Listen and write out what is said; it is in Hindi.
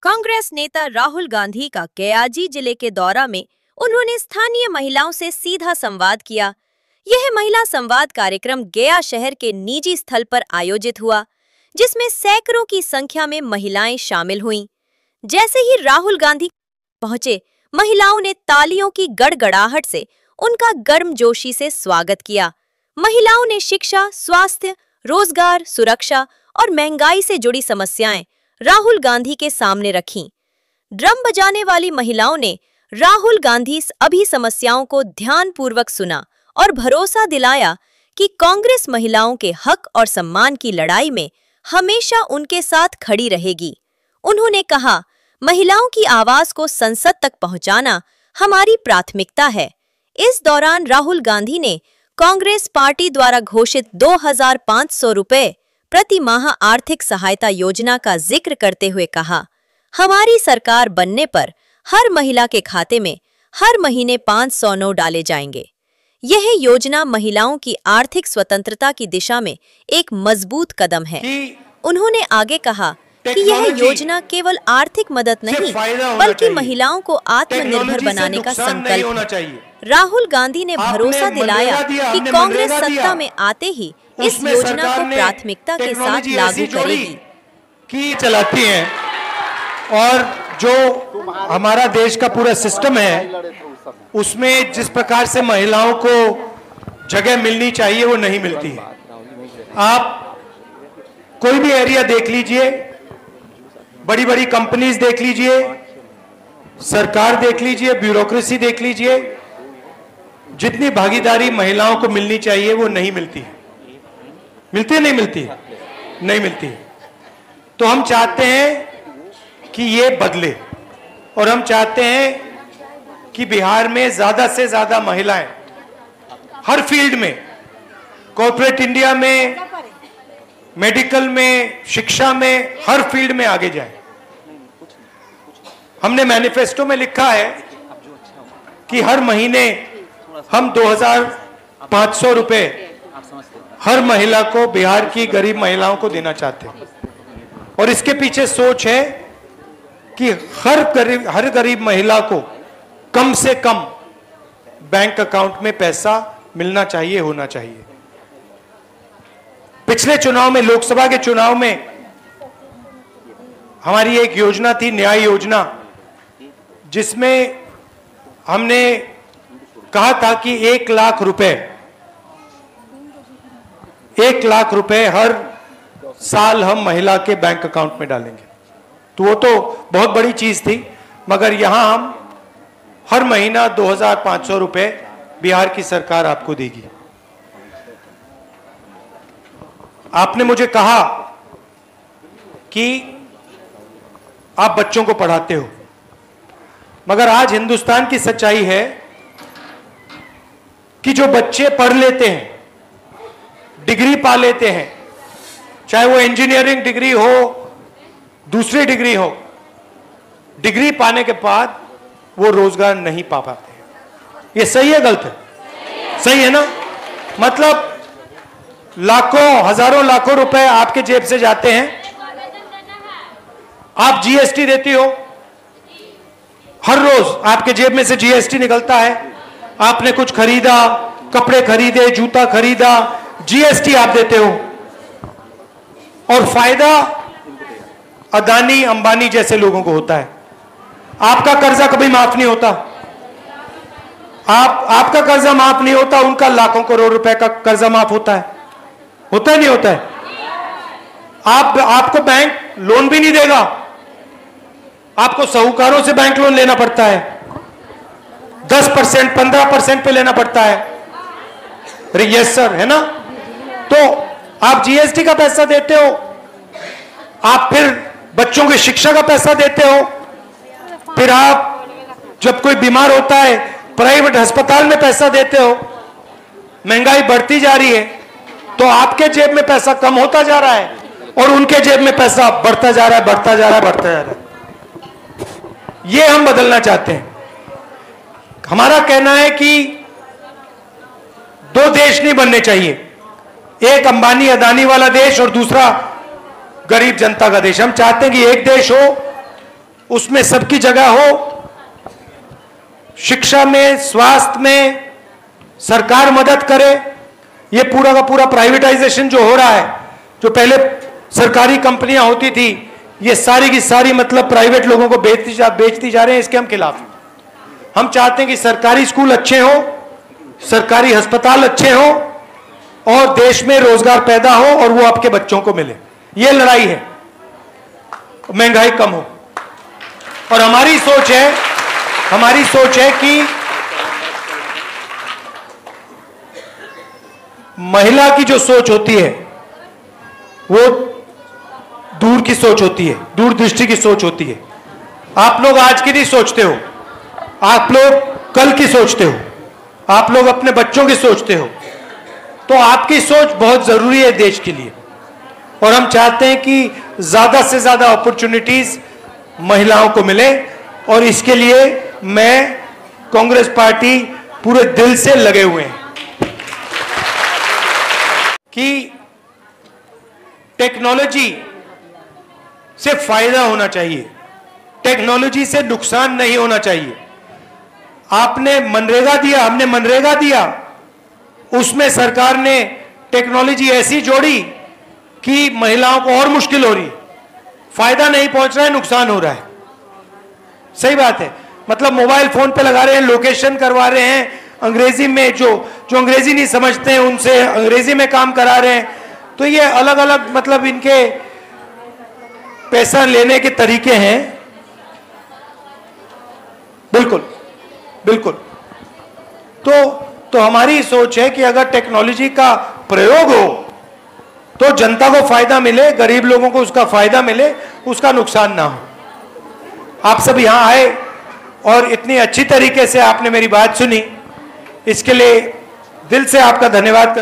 कांग्रेस नेता राहुल गांधी का केआजी जिले के दौरा में उन्होंने स्थानीय महिलाओं से सीधा संवाद किया। यह महिला संवाद कार्यक्रम गया शहर के निजी स्थल पर आयोजित हुआ, जिसमें सैकड़ों की संख्या में महिलाएं शामिल हुईं। जैसे ही राहुल गांधी पहुंचे, महिलाओं ने तालियों की गड़गड़ाहट से उनका गर्मजोशी से स्वागत किया। महिलाओं ने शिक्षा, स्वास्थ्य, रोजगार, सुरक्षा और महंगाई से जुड़ी समस्याएं राहुल गांधी के सामने रखीं। ड्रम बजाने वाली महिलाओं ने राहुल गांधी सभी समस्याओं को ध्यानपूर्वक सुना और भरोसा दिलाया कि कांग्रेस महिलाओं के हक और सम्मान की लड़ाई में हमेशा उनके साथ खड़ी रहेगी। उन्होंने कहा, महिलाओं की आवाज को संसद तक पहुंचाना हमारी प्राथमिकता है। इस दौरान राहुल गांधी ने कांग्रेस पार्टी द्वारा घोषित 2500 रुपए प्रति माह आर्थिक सहायता योजना का जिक्र करते हुए कहा, हमारी सरकार बनने पर हर महिला के खाते में हर महीने 500 नोट डाले जाएंगे। यह योजना महिलाओं की आर्थिक स्वतंत्रता की दिशा में एक मजबूत कदम है। उन्होंने आगे कहा कि यह योजना केवल आर्थिक मदद नहीं, बल्कि महिलाओं को आत्मनिर्भर बनाने का संकल्प है। राहुल गांधी ने भरोसा दिलाया कि कांग्रेस सत्ता में आते ही इस योजना को प्राथमिकता के साथ लागू करेगी। की चलाती हैं और जो हमारा देश का पूरा सिस्टम है, उसमें जिस प्रकार से महिलाओं को जगह मिलनी चाहिए वो नहीं मिलती है। आप कोई भी एरिया देख लीजिए, बड़ी बड़ी कंपनीज देख लीजिए, सरकार देख लीजिए, ब्यूरोक्रेसी देख लीजिए, जितनी भागीदारी महिलाओं को मिलनी चाहिए वो नहीं मिलती है। मिलती है, नहीं मिलती है, नहीं मिलती है। तो हम चाहते हैं कि ये बदले और हम चाहते हैं कि बिहार में ज्यादा से ज्यादा महिलाएं हर फील्ड में, कॉर्पोरेट इंडिया में, मेडिकल में, शिक्षा में, हर फील्ड में आगे जाएं। हमने मैनिफेस्टो में लिखा है कि हर महीने हम 2500 रुपए हर महिला को, बिहार की गरीब महिलाओं को देना चाहते हैं। और इसके पीछे सोच है कि हर गरीब महिला को कम से कम बैंक अकाउंट में पैसा मिलना चाहिए, होना चाहिए। पिछले चुनाव में, लोकसभा के चुनाव में हमारी एक योजना थी, न्याय योजना, जिसमें हमने कहा था कि 1 लाख रुपए हर साल हम महिला के बैंक अकाउंट में डालेंगे। तो वो तो बहुत बड़ी चीज थी, मगर यहां हम हर महीना 2500 रुपए बिहार की सरकार आपको देगी। आपने मुझे कहा कि आप बच्चों को पढ़ाते हो, मगर आज हिंदुस्तान की सच्चाई है कि जो बच्चे पढ़ लेते हैं, डिग्री पा लेते हैं, चाहे वो इंजीनियरिंग डिग्री हो, दूसरी डिग्री हो, डिग्री पाने के बाद वो रोजगार नहीं पा पाते हैं। ये सही है, गलत है? सही है ना? मतलब लाखों, हजारों लाखों रुपए आपके जेब से जाते हैं। आप जीएसटी देती हो, हर रोज आपके जेब में से जीएसटी निकलता है। आपने कुछ खरीदा, कपड़े खरीदे, जूता खरीदा, जीएसटी आप देते हो। और फायदा अदानी, अंबानी जैसे लोगों को होता है। आपका कर्जा कभी माफ नहीं होता। आपका कर्जा माफ नहीं होता, उनका लाखों करोड़ रुपए का कर्जा माफ होता है। होता है, नहीं होता है? आपको बैंक लोन भी नहीं देगा, आपको साहूकारों से बैंक लोन लेना पड़ता है। 10%, 15% पे लेना पड़ता है। अरे यस सर, है ना? तो आप जीएसटी का पैसा देते हो, आप फिर बच्चों की शिक्षा का पैसा देते हो, फिर आप जब कोई बीमार होता है प्राइवेट अस्पताल में पैसा देते हो। महंगाई बढ़ती जा रही है, तो आपके जेब में पैसा कम होता जा रहा है और उनके जेब में पैसा बढ़ता जा रहा है, बढ़ता जा रहा है, बढ़ता जा रहा है। ये हम बदलना चाहते हैं। हमारा कहना है कि 2 देश नहीं बनने चाहिए, एक अंबानी अदानी वाला देश और दूसरा गरीब जनता का देश। हम चाहते हैं कि एक देश हो उसमें सबकी जगह हो, शिक्षा में, स्वास्थ्य में सरकार मदद करे। ये पूरा का पूरा प्राइवेटाइजेशन जो हो रहा है, जो पहले सरकारी कंपनियां होती थी, ये सारी की सारी मतलब प्राइवेट लोगों को बेचती जा रहे हैं, इसके हम खिलाफ हैं। हम चाहते हैं कि सरकारी स्कूल अच्छे हो, सरकारी अस्पताल अच्छे हो और देश में रोजगार पैदा हो और वो आपके बच्चों को मिले। ये लड़ाई है, महंगाई कम हो। और हमारी सोच है कि महिला की जो सोच होती है वो दूर की सोच होती है, दूरदृष्टि की सोच होती है। आप लोग आज की नहीं सोचते हो, आप लोग कल की सोचते हो, आप लोग अपने बच्चों की सोचते हो। तो आपकी सोच बहुत जरूरी है देश के लिए। और हम चाहते हैं कि ज्यादा से ज्यादा अपॉर्चुनिटीज महिलाओं को मिले और इसके लिए मैं, कांग्रेस पार्टी पूरे दिल से लगे हुए हैं कि टेक्नोलॉजी से फायदा होना चाहिए, टेक्नोलॉजी से नुकसान नहीं होना चाहिए। आपने मनरेगा दिया, हमने मनरेगा दिया, उसमें सरकार ने टेक्नोलॉजी ऐसी जोड़ी कि महिलाओं को और मुश्किल हो रही है, फायदा नहीं पहुंच रहा है, नुकसान हो रहा है। सही बात है, मतलब मोबाइल फोन पे लगा रहे हैं, लोकेशन करवा रहे हैं, अंग्रेजी में जो अंग्रेजी नहीं समझते हैं उनसे अंग्रेजी में काम करा रहे हैं। तो ये अलग अलग मतलब इनके पैसा लेने के तरीके हैं। बिल्कुल बिल्कुल। तो हमारी सोच है कि अगर टेक्नोलॉजी का प्रयोग हो तो जनता को फायदा मिले, गरीब लोगों को उसका फायदा मिले, उसका नुकसान ना हो। आप सब यहां आए और इतनी अच्छी तरीके से आपने मेरी बात सुनी, इसके लिए दिल से आपका धन्यवाद।